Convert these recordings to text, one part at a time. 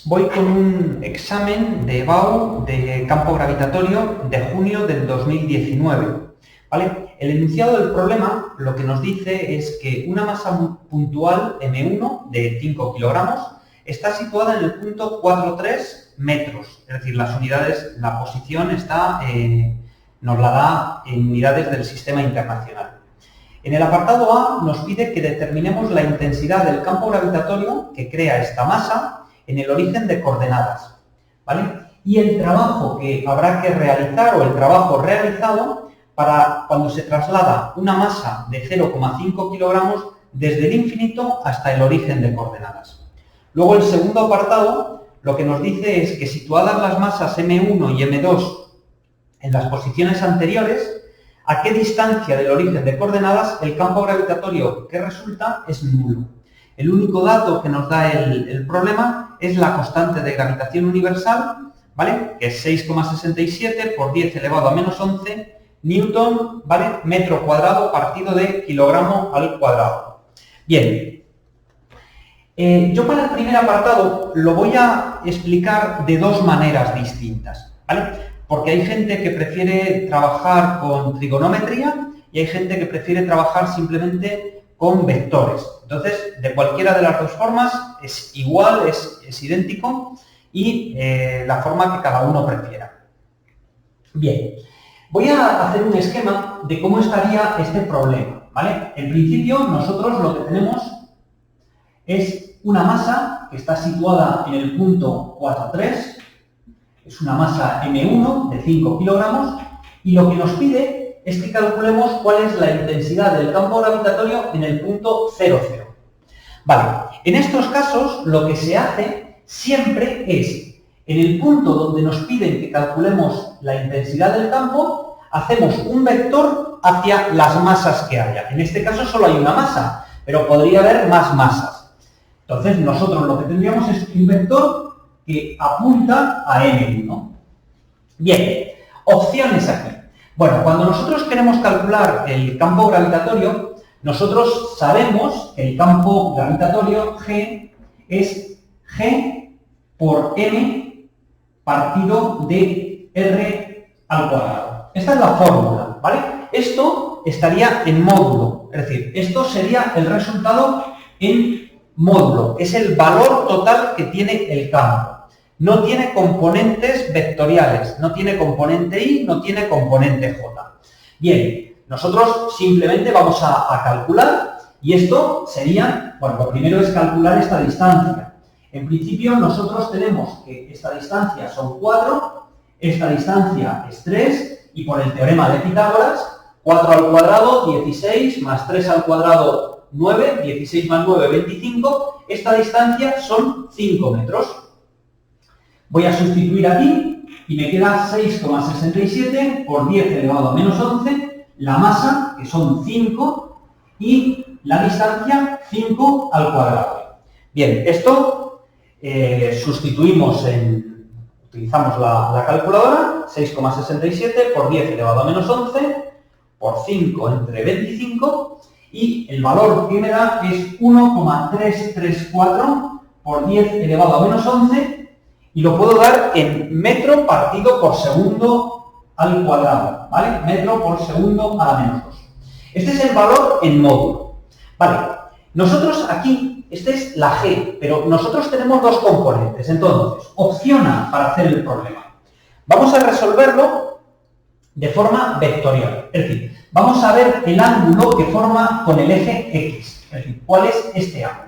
voy con un examen de EBAU de campo gravitatorio de junio del 2019. ¿Vale? El enunciado del problema lo que nos dice es que una masa puntual M1 de 5 kilogramos está situada en el punto 4,3 metros. Es decir, las unidades, la posición nos la da en unidades del sistema internacional. En el apartado A nos pide que determinemos la intensidad del campo gravitatorio que crea esta masa en el origen de coordenadas, ¿vale? Y el trabajo que habrá que realizar o el trabajo realizado para cuando se traslada una masa de 0,5 kilogramos desde el infinito hasta el origen de coordenadas. Luego el segundo apartado lo que nos dice es que situadas las masas M1 y M2 en las posiciones anteriores, a qué distancia del origen de coordenadas el campo gravitatorio que resulta es nulo. El único dato que nos da el problema es la constante de gravitación universal, ¿vale? Que es 6,67 por 10 elevado a menos 11 newton, ¿vale? Metro cuadrado partido de kilogramo al cuadrado. Bien, yo para el primer apartado lo voy a explicar de dos maneras distintas, ¿vale? Porque hay gente que prefiere trabajar con trigonometría y hay gente que prefiere trabajar simplemente con vectores. Entonces, de cualquiera de las dos formas es igual, es idéntico y la forma que cada uno prefiera. Bien, voy a hacer un esquema de cómo estaría este problema, ¿vale? En principio, nosotros lo que tenemos es una masa que está situada en el punto 4,3, es una masa M1 de 5 kilogramos y lo que nos pide es que calculemos cuál es la intensidad del campo gravitatorio en el punto 0,0. Vale, en estos casos lo que se hace siempre es, en el punto donde nos piden que calculemos la intensidad del campo, hacemos un vector hacia las masas que haya. En este caso solo hay una masa, pero podría haber más masas. Entonces nosotros lo que tendríamos es un vector que apunta a M1. Bien, opciones aquí. Bueno, cuando nosotros queremos calcular el campo gravitatorio, nosotros sabemos que el campo gravitatorio G es G por M partido de R al cuadrado. Esta es la fórmula, ¿vale? Esto estaría en módulo, es decir, esto sería el resultado en módulo, es el valor total que tiene el campo. No tiene componentes vectoriales, no tiene componente I, no tiene componente J. Bien, nosotros simplemente vamos a calcular y esto sería, bueno, lo primero es calcular esta distancia. En principio nosotros tenemos que esta distancia son 4, esta distancia es 3 y por el teorema de Pitágoras, 4 al cuadrado, 16, más 3 al cuadrado, 9, 16 más 9, 25, esta distancia son 5 metros. Voy a sustituir aquí y me queda 6,67 por 10 elevado a menos 11, la masa, que son 5, y la distancia 5 al cuadrado. Bien, esto utilizamos la calculadora, 6,67 por 10 elevado a menos 11, por 5 entre 25, y el valor que me da es 1,334 por 10 elevado a menos 11, y lo puedo dar en metro partido por segundo al cuadrado, ¿vale? Metro por segundo a la menos 2. Este es el valor en módulo. Vale, nosotros aquí, esta es la G, pero nosotros tenemos dos componentes. Entonces, opción A para hacer el problema. Vamos a resolverlo de forma vectorial. Es decir, vamos a ver el ángulo que forma con el eje X. Es decir, ¿cuál es este ángulo?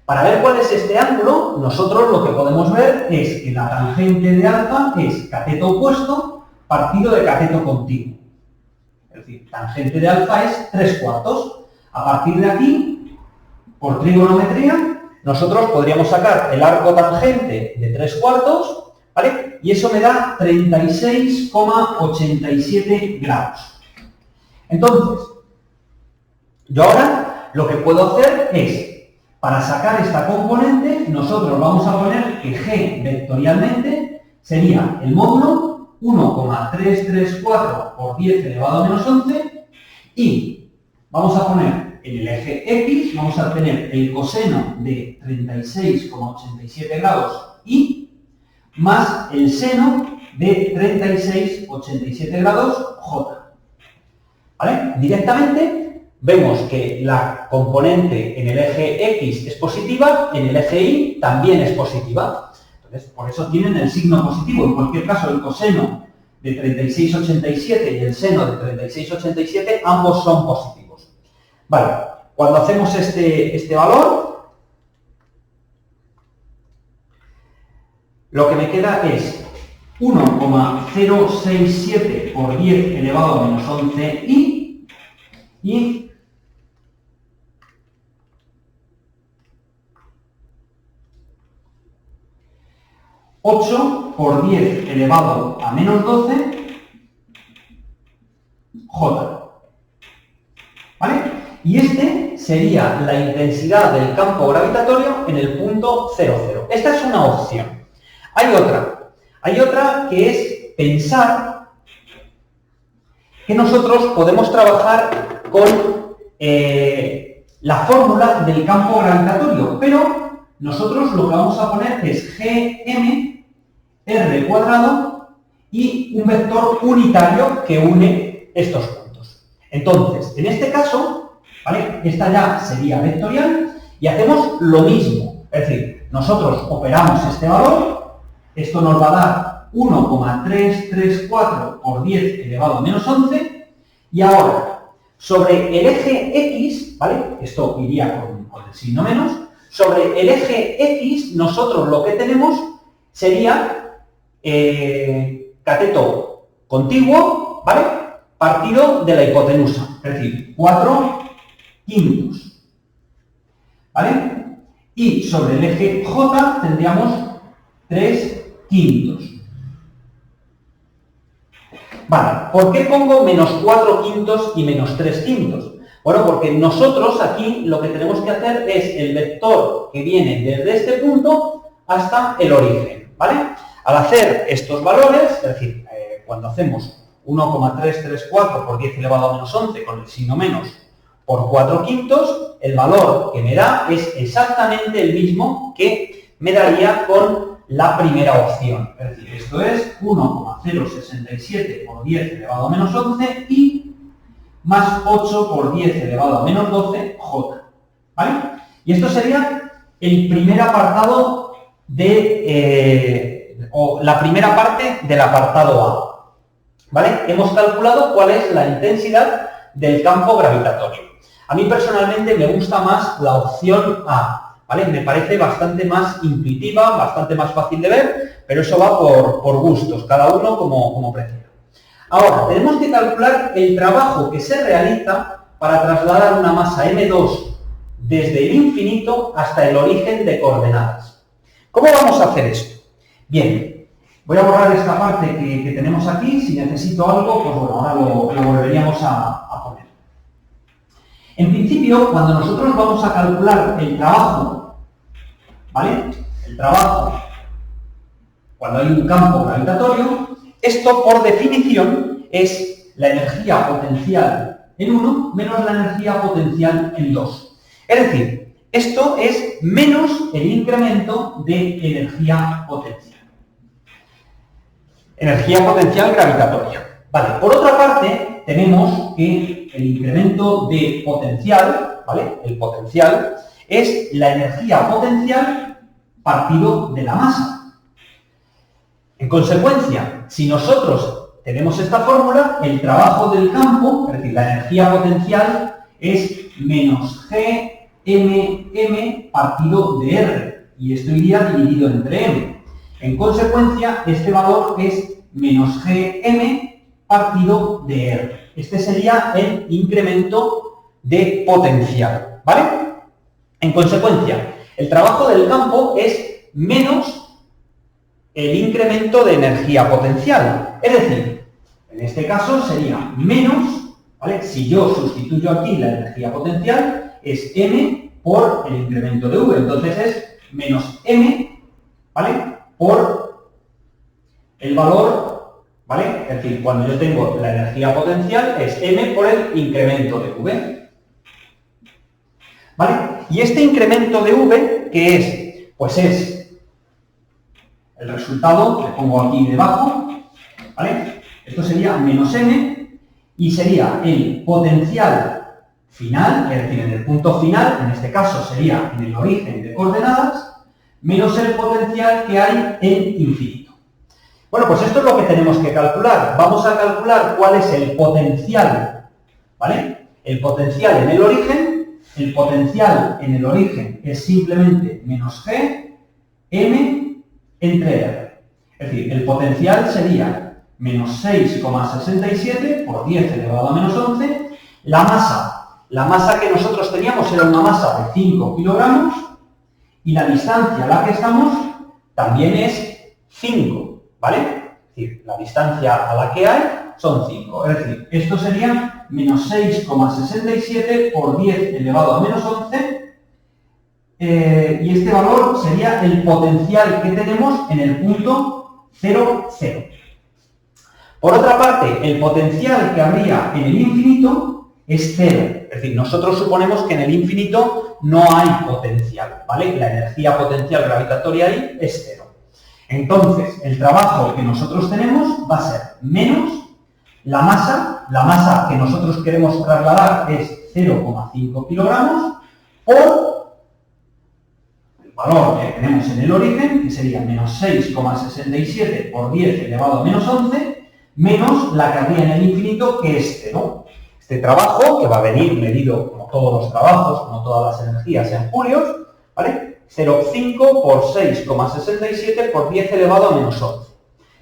Para ver cuál es este ángulo, nosotros lo que podemos ver es que la tangente de alfa es cateto opuesto partido de cateto continuo. Es decir, tangente de alfa es 3/4. A partir de aquí, por trigonometría, nosotros podríamos sacar el arco tangente de 3/4, ¿vale? Y eso me da 36,87 grados. Entonces, yo ahora lo que puedo hacer es, para sacar esta componente, nosotros vamos a poner que G vectorialmente sería el módulo 1,334 por 10 elevado a menos 11 y vamos a poner en el eje X, vamos a tener el coseno de 36,87 grados I más el seno de 36,87 grados J. ¿Vale? Directamente vemos que la componente en el eje X es positiva, en el eje Y también es positiva. Entonces, por eso tienen el signo positivo. En cualquier caso, el coseno de 36,87 y el seno de 36,87, ambos son positivos. Vale, cuando hacemos este valor, lo que me queda es 1,067 por 10 elevado a menos 11i y 8 por 10 elevado a menos 12 J. ¿Vale? Y este sería la intensidad del campo gravitatorio en el punto 00. Esta es una opción. Hay otra que es pensar que nosotros podemos trabajar con la fórmula del campo gravitatorio, pero nosotros lo que vamos a poner es Gm r cuadrado y un vector unitario que une estos puntos. Entonces, en este caso, ¿vale? Esta ya sería vectorial y hacemos lo mismo. Es decir, nosotros operamos este valor, esto nos va a dar 1,334 por 10 elevado a menos 11 y ahora, sobre el eje X, ¿vale? Esto iría con el signo menos. Sobre el eje X, nosotros lo que tenemos sería cateto contiguo, ¿vale? Partido de la hipotenusa, es decir, 4/5. ¿Vale? Y sobre el eje J tendríamos 3/5. Vale, ¿por qué pongo menos 4/5 y menos 3/5? Bueno, porque nosotros aquí lo que tenemos que hacer es el vector que viene desde este punto hasta el origen, ¿vale? Al hacer estos valores, es decir, cuando hacemos 1,334 por 10 elevado a menos 11 con el signo menos por 4/5, el valor que me da es exactamente el mismo que me daría con la primera opción. Es decir, esto es 1,067 por 10 elevado a menos 11 y más 8 por 10 elevado a menos 12 J. ¿Vale? Y esto sería el primer apartado o la primera parte del apartado A. ¿Vale? Hemos calculado cuál es la intensidad del campo gravitatorio. A mí personalmente me gusta más la opción A, ¿vale? Me parece bastante más intuitiva, bastante más fácil de ver, pero eso va por gustos, cada uno como prefiera. Ahora, tenemos que calcular el trabajo que se realiza para trasladar una masa M2 desde el infinito hasta el origen de coordenadas. ¿Cómo vamos a hacer esto? Bien, voy a borrar esta parte que tenemos aquí. Si necesito algo, pues bueno, ahora lo volveríamos a poner. En principio, cuando nosotros vamos a calcular el trabajo, ¿vale? El trabajo, cuando hay un campo gravitatorio, esto por definición es la energía potencial en 1 menos la energía potencial en 2. Es decir, esto es menos el incremento de energía potencial. Energía potencial gravitatoria. Vale, por otra parte, tenemos que el incremento de potencial, ¿vale? El potencial es la energía potencial partido de la masa. En consecuencia, si nosotros tenemos esta fórmula, el trabajo del campo, es decir, la energía potencial, es menos Gmm partido de R, y esto iría dividido entre M. En consecuencia, este valor es menos Gm partido de R. Este sería el incremento de potencial, ¿vale? En consecuencia, el trabajo del campo es menos el incremento de energía potencial. Es decir, en este caso sería menos, ¿vale? Si yo sustituyo aquí la energía potencial, es M por el incremento de V. Entonces es menos M, ¿vale? Por el valor, ¿vale? Es decir, cuando yo tengo la energía potencial es M por el incremento de V. ¿Vale? Y este incremento de V, ¿qué es? Pues es el resultado, le pongo aquí debajo, ¿vale? Esto sería menos m y sería el potencial final, es decir, en el punto final, en este caso sería en el origen de coordenadas, menos el potencial que hay en infinito. Bueno, pues esto es lo que tenemos que calcular. Vamos a calcular cuál es el potencial, ¿vale? El potencial en el origen. El potencial en el origen es simplemente menos g, m, entre r. Es decir, el potencial sería menos 6,67 por 10 elevado a menos 11. La masa que nosotros teníamos era una masa de 5 kilogramos y la distancia a la que estamos también es 5, ¿vale? Es decir, la distancia a la que hay son 5. Es decir, esto sería menos 6,67 por 10 elevado a menos 11 y este valor sería el potencial que tenemos en el punto 0, 0. Por otra parte, el potencial que habría en el infinito es 0. Es decir, nosotros suponemos que en el infinito no hay potencial, ¿vale? La energía potencial gravitatoria ahí es 0. Entonces, el trabajo que nosotros tenemos va a ser menos la masa que nosotros queremos trasladar es 0,5 kilogramos, por el valor que tenemos en el origen, que sería menos 6,67 por 10 elevado a menos 11, menos la que habría en el infinito, que es 0. Este trabajo, que va a venir medido como todos los trabajos, como todas las energías en julios, ¿vale? 0,5 por 6,67 por 10 elevado a menos 11.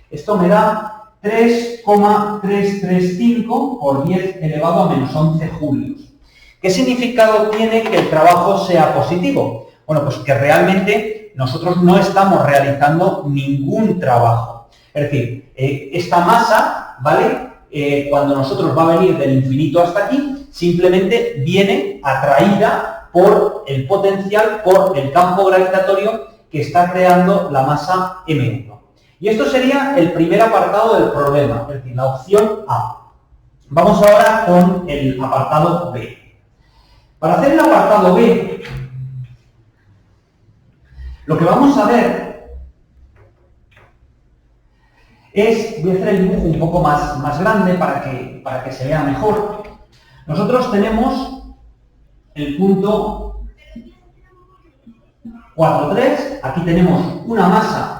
Esto me da 3,335 por 10 elevado a menos 11 julios. ¿Qué significado tiene que el trabajo sea positivo? Bueno, pues que realmente nosotros no estamos realizando ningún trabajo. Es decir, esta masa, ¿vale? Cuando nosotros va a venir del infinito hasta aquí, simplemente viene atraída por el potencial, por el campo gravitatorio que está creando la masa M1. Y esto sería el primer apartado del problema, es decir, la opción A. Vamos ahora con el apartado B. Para hacer el apartado B, lo que vamos a ver es, voy a hacer el dibujo un poco más grande para que se vea mejor. Nosotros tenemos el punto 4,3, aquí tenemos una masa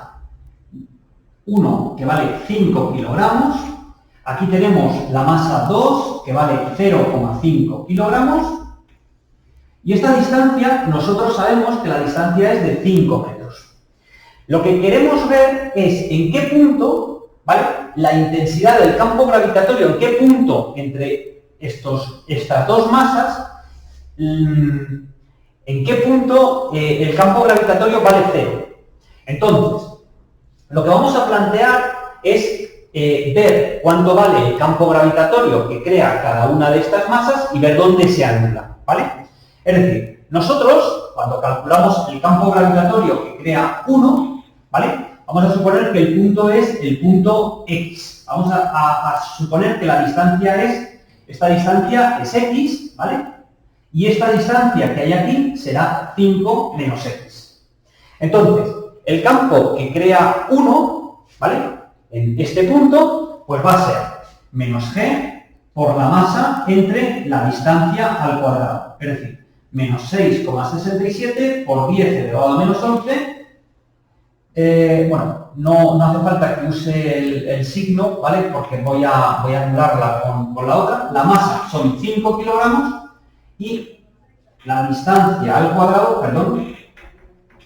1 que vale 5 kilogramos, aquí tenemos la masa 2 que vale 0,5 kilogramos y esta distancia nosotros sabemos que la distancia es de 5 metros. Lo que queremos ver es en qué punto, ¿vale?, la intensidad del campo gravitatorio, en qué punto entre estas dos masas, en qué punto el campo gravitatorio vale 0. Entonces, lo que vamos a plantear es ver cuánto vale el campo gravitatorio que crea cada una de estas masas y ver dónde se anula, ¿vale? Es decir, nosotros, cuando calculamos el campo gravitatorio que crea 1, ¿vale?, vamos a suponer que el punto es el punto X. Vamos a suponer que la distancia esta distancia es X, ¿vale? Y esta distancia que hay aquí será 5 menos X. Entonces, el campo que crea 1, ¿vale?, en este punto, pues va a ser menos G por la masa entre la distancia al cuadrado. Es decir, menos 6,67 por 10 elevado a menos 11. Bueno, no hace falta que use el signo, ¿vale?, porque voy a anularla con la otra. La masa son 5 kilogramos y la distancia al cuadrado, perdón,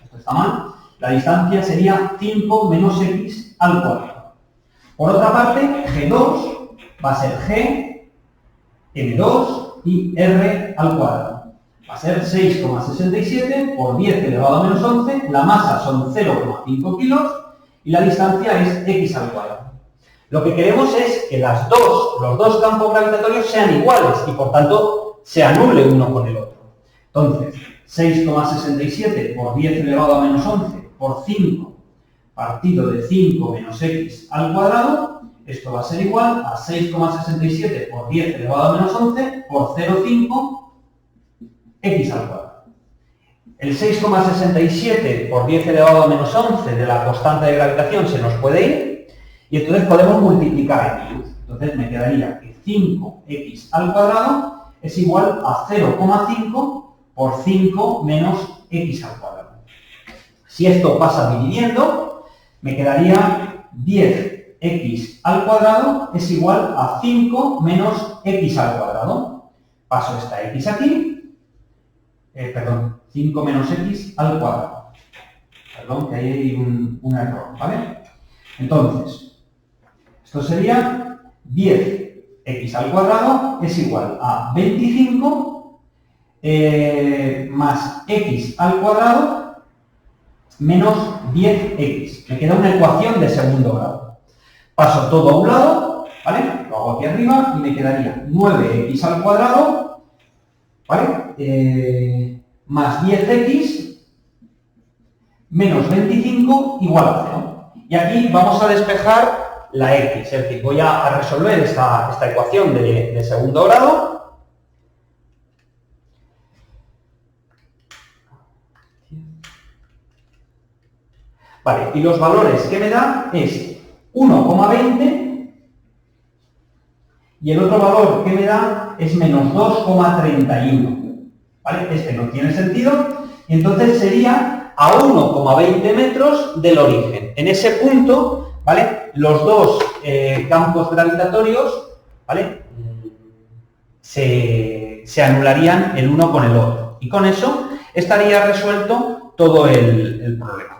esto está mal, la distancia sería 5 menos X al cuadrado. Por otra parte, G2 va a ser G, M2 y R al cuadrado. Va a ser 6,67 por 10 elevado a menos 11, la masa son 0,5 kilos y la distancia es X al cuadrado. Lo que queremos es que los dos campos gravitatorios sean iguales y por tanto se anule uno con el otro. Entonces, 6,67 por 10 elevado a menos 11 por 5 partido de 5 menos X al cuadrado, esto va a ser igual a 6,67 por 10 elevado a menos 11 por 0,5 X al cuadrado. el 6,67 por 10 elevado a menos 11 de la constante de gravitación se nos puede ir y entonces podemos multiplicar x. Entonces me quedaría que 5x al cuadrado es igual a 0,5 por 5 menos x al cuadrado. Si esto pasa dividiendo, me quedaría 10x al cuadrado es igual a 5 menos x al cuadrado. Paso esta x aquí, 5 menos x al cuadrado. Perdón, que ahí hay un error, ¿vale? Entonces, esto sería 10x al cuadrado es igual a 25 más x al cuadrado menos 10x. Me queda una ecuación de segundo grado. Paso todo a un lado, ¿vale? Lo hago aquí arriba y me quedaría 9x al cuadrado, ¿vale? Más 10x menos 25 igual a 0. Y aquí vamos a despejar la x, es decir, voy a resolver esta ecuación de segundo grado. Vale, y los valores que me da es 1,20 y el otro valor que me da es menos 2,31. ¿Vale? Este no tiene sentido y entonces sería a 1,20 metros del origen. En ese punto, ¿vale? Los dos campos gravitatorios, ¿vale? Se anularían el uno con el otro. Y con eso estaría resuelto todo el problema.